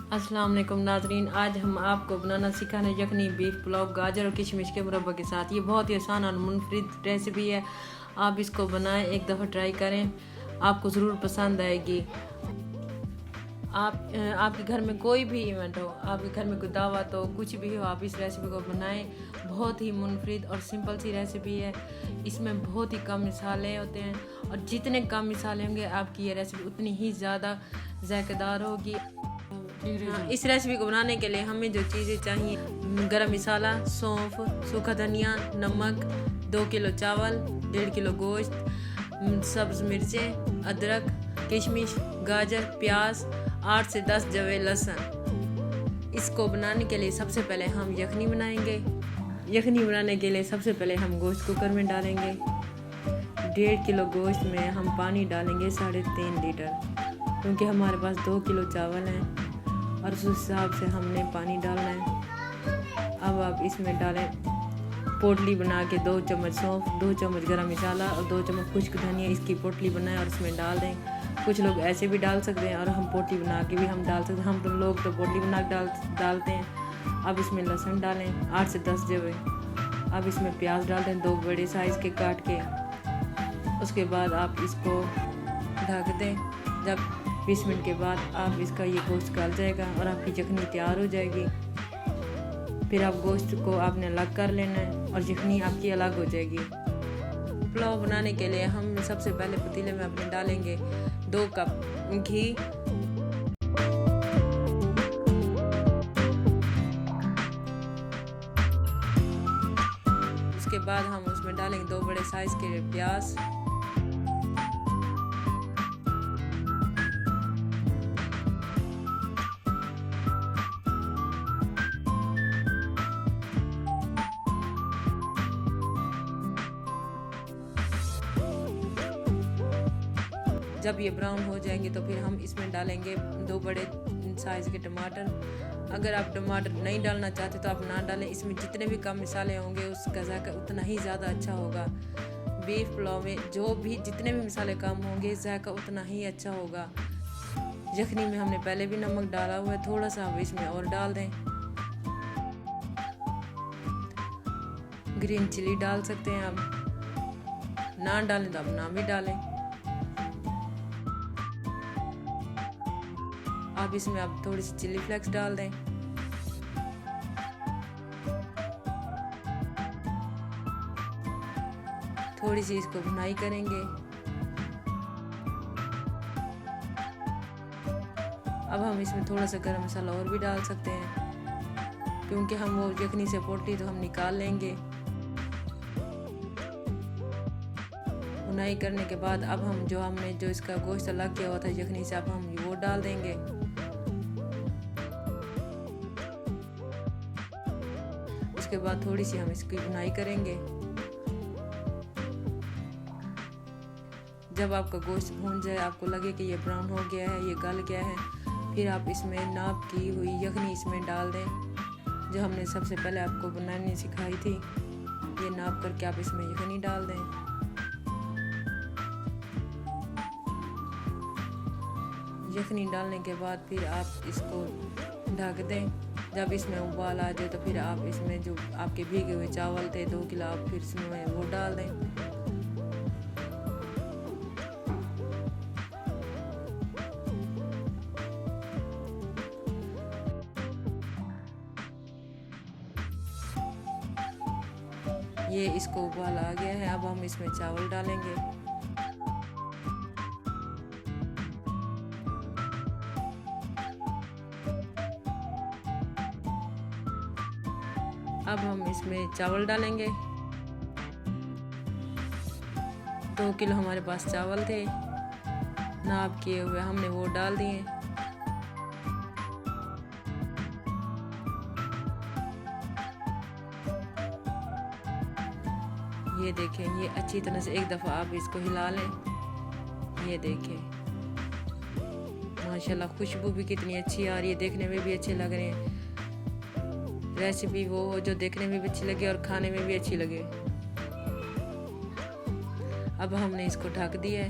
अस्सलाम वालेकुम नाजरीन, आज हम आपको बनाना सिखाने यखनी बीफ पुलाव गाजर और किशमिश के मुरब्बा के साथ। ये बहुत ही आसान और मुनफरिद रेसिपी है। आप इसको बनाएं, एक दफ़ा ट्राई करें, आपको ज़रूर पसंद आएगी। आपके घर में कोई भी इवेंट हो, आपके घर में कोई दावत हो, कुछ भी हो, आप इस रेसिपी को बनाएं। बहुत ही मुनफरिद और सिंपल सी रेसिपी है। इसमें बहुत ही कम मसाले होते हैं और जितने कम मसाले होंगे आपकी ये रेसिपी उतनी ही ज़्यादा जायकेदार होगी। इस रेसिपी को बनाने के लिए हमें जो चीज़ें चाहिए: गरम मसाला, सौंफ, सूखा धनिया, नमक, 2 किलो चावल, 1.5 किलो गोश्त, सब्ज़ मिर्चें, अदरक, किशमिश, गाजर, प्याज, 8 से 10 जवे लहसुन। इसको बनाने के लिए सबसे पहले हम यखनी बनाएंगे। यखनी बनाने के लिए सबसे पहले हम गोश्त कुकर में डालेंगे। 1.5 किलो गोश्त में हम पानी डालेंगे 3.5 लीटर, क्योंकि हमारे पास 2 किलो चावल हैं और उस हिसाब से हमने पानी डालना है। अब आप इसमें डालें पोटली बना के 2 चम्मच सौंफ, 2 चम्मच गरम मसाला और 2 चम्मच खुश्क धनिया। इसकी पोटली बनाएं और इसमें डाल दें। कुछ लोग ऐसे भी डाल सकते हैं और हम पोटली बना के भी हम डाल सकते हैं। हम तो लोग तो पोटली बना के डालते हैं। अब इसमें लहसुन डालें 8 से 10 जवे। अब इसमें प्याज डाल दें 2 बड़े साइज़ के काट के। उसके बाद आप इसको ढक दें। जब 20 मिनट के बाद आप इसका ये गोश्त गल जाएगा और आपकी यखनी तैयार हो जाएगी। फिर आप गोश्त को आपने अलग कर लेना है और यखनी आपकी अलग हो जाएगी। पुलाव बनाने के लिए हम सबसे पहले पतीले में अपने डालेंगे 2 कप घी, उसके बाद हम उसमें डालेंगे 2 बड़े साइज के प्याज, जब ये ब्राउन हो जाएंगे तो फिर हम इसमें डालेंगे 2 बड़े साइज़ के टमाटर। अगर आप टमाटर नहीं डालना चाहते तो आप ना डालें। इसमें जितने भी कम मसाले होंगे उसका जायका उतना ही ज़्यादा अच्छा होगा। बीफ पुलाव में जितने भी मसाले कम होंगे जायका उतना ही अच्छा होगा। यखनी में हमने पहले भी नमक डाला हुआ है, थोड़ा सा आप इसमें और डाल दें। ग्रीन चिली डाल सकते हैं आप, ना डालें तो आप ना भी डालें। अब इसमें आप थोड़ी सी चिली फ्लेक्स डाल दें। थोड़ी सी इसको भुनाई करेंगे। अब हम इसमें थोड़ा सा गरम मसाला और भी डाल सकते हैं, क्योंकि हम वो यखनी से पोटली तो हम निकाल लेंगे। भुनाई करने के बाद अब हम हमने इसका गोश्त अलग किया हुआ था यखनी से, अब हम वो डाल देंगे। उसके बाद थोड़ी सी हम इसकी भुनाई करेंगे। जब आपका गोश्त भून जाए, आपको लगे कि ये ब्राउन हो गया है, ये गल गया है, फिर आप इसमें नाप की हुई यखनी इसमें डाल दें, जो हमने सबसे पहले आपको बनानी सिखाई थी। ये नाप करके आप इसमें यखनी डाल दें। यखनी डालने के बाद फिर आप इसको ढक दें। जब इसमें उबाल आ जाए तो फिर आप इसमें जो आपके भीगे हुए चावल थे 2 किलो, आप फिर इसमें वो डाल दें। ये इसको उबाल आ गया है। अब हम इसमें चावल डालेंगे। अब हम इसमें चावल डालेंगे। 2 किलो हमारे पास चावल थे, नाप किए हुए हमने वो डाल दिए। ये देखें, ये अच्छी तरह से एक दफ़ा आप इसको हिला लें। ये देखें, माशाल्लाह खुशबू भी कितनी अच्छी आ रही है, देखने में भी अच्छे लग रहे हैं। रेसिपी वो हो जो देखने में भी अच्छी लगे और खाने में भी अच्छी लगे। अब हमने इसको ढक दिया है।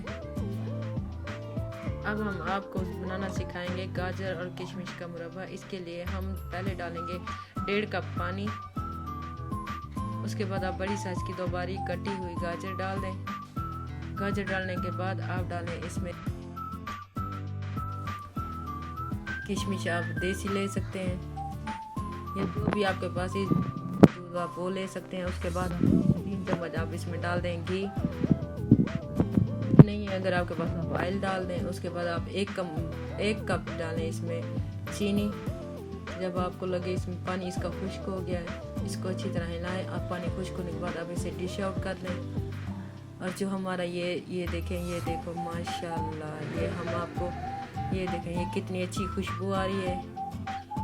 अब हम आपको बनाना सिखाएंगे, गाजर और किशमिश का मुरब्बा। इसके लिए हम पहले डालेंगे 1.5 कप पानी। उसके बाद आप बड़ी साइज की 2 बारीक कटी हुई गाजर डाल दें। गाजर डालने के बाद आप डालें इसमें किशमिश, आप देसी ले सकते हैं या जो भी आपके पास मौजूद आप वो ले सकते हैं। उसके बाद 3 चम्मच आप इसमें डाल दें घी, नहीं है अगर आपके पास आप ऑयल डाल दें। उसके बाद आप 1 कप डालें इसमें चीनी। जब आपको लगे इसमें पानी इसका खुश्क हो गया है, इसको अच्छी तरह हिलाएं और पानी खुश्क होने के बाद आप इसे डिश आउट कर लें। और जो हमारा ये देखें, ये देखो माशाल्लाह, ये हम आपको ये देखें ये कितनी अच्छी खुशबू आ रही है।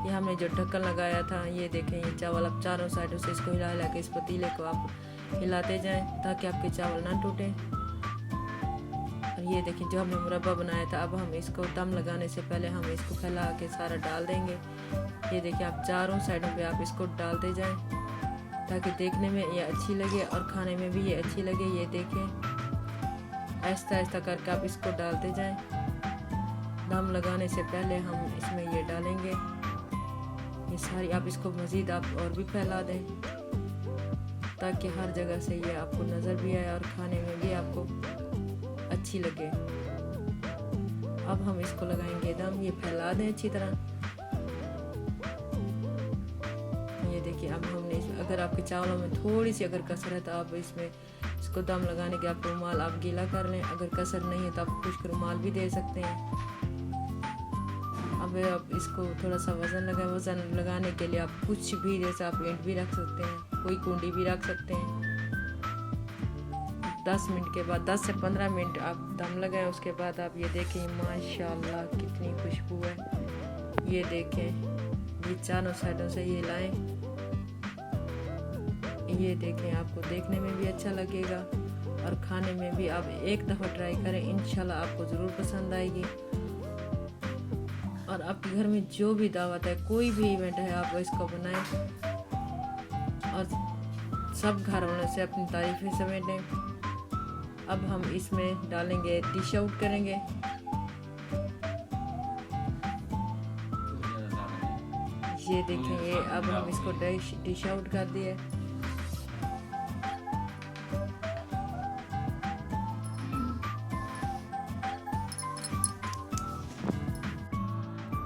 ये हमने जो ढक्कन लगाया था, ये देखें ये चावल आप चारों साइडों से इसको हिला के इस पतीले को आप हिलाते जाएं ताकि आपके चावल ना टूटें। और ये देखें जो हमने मुरब्बा बनाया था, अब हम इसको दम लगाने से पहले हम इसको फैला के सारा डाल देंगे। ये देखिए आप चारों साइडों पे आप इसको डालते जाएं ताकि देखने में ये अच्छी लगे और खाने में भी ये अच्छी लगे। ये देखें आहिस्ता आहिस्ता करके आप इसको डालते जाएं। दम लगाने से पहले हम इसमें ये डालेंगे ये सारी, आप इसको मज़ीद आप और भी फैला दें ताकि हर जगह से ये आपको नज़र भी आए और खाने में भी आपको अच्छी लगे। अब हम इसको लगाएंगे दम, ये फैला दें अच्छी तरह। ये देखिए अब हमने अगर आपके चावलों में थोड़ी सी अगर कसर है तो आप इसमें इसको दम लगाने के आप रुमाल आप गीला कर लें। अगर कसर नहीं है तो आप खुश्क रुमाल भी दे सकते हैं। अब आप इसको थोड़ा सा वज़न लगाएं। वज़न लगाने के लिए आप कुछ भी जैसे आप ईंट भी रख सकते हैं, कोई कुंडी भी रख सकते हैं। 10 मिनट के बाद 10 से 15 मिनट आप दम लगाएं। उसके बाद आप ये देखें माशाल्लाह कितनी खुशबू है। ये देखें ये चारों साइडों से ये लाएं। ये देखें आपको देखने में भी अच्छा लगेगा और खाने में भी। आप एक दफ़ा ट्राई करें, इंशाल्लाह आपको ज़रूर पसंद आएगी। और आपके घर में जो भी दावत है, कोई भी इवेंट है, आप इसको बनाएं और सब घर वालों से अपनी तारीफ़ें समेटें। अब हम इसमें डालेंगे, डिश आउट करेंगे। ये देखें ये अब हम इसको डिश आउट कर दिए।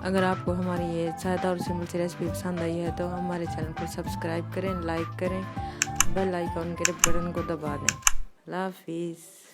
अगर आपको हमारी ये सादा और सिंपल सी रेसिपी पसंद आई है तो हमारे चैनल को सब्सक्राइब करें, लाइक करें, बेल आइकन के बटन को दबा दें। अल्लाह हाफिज़।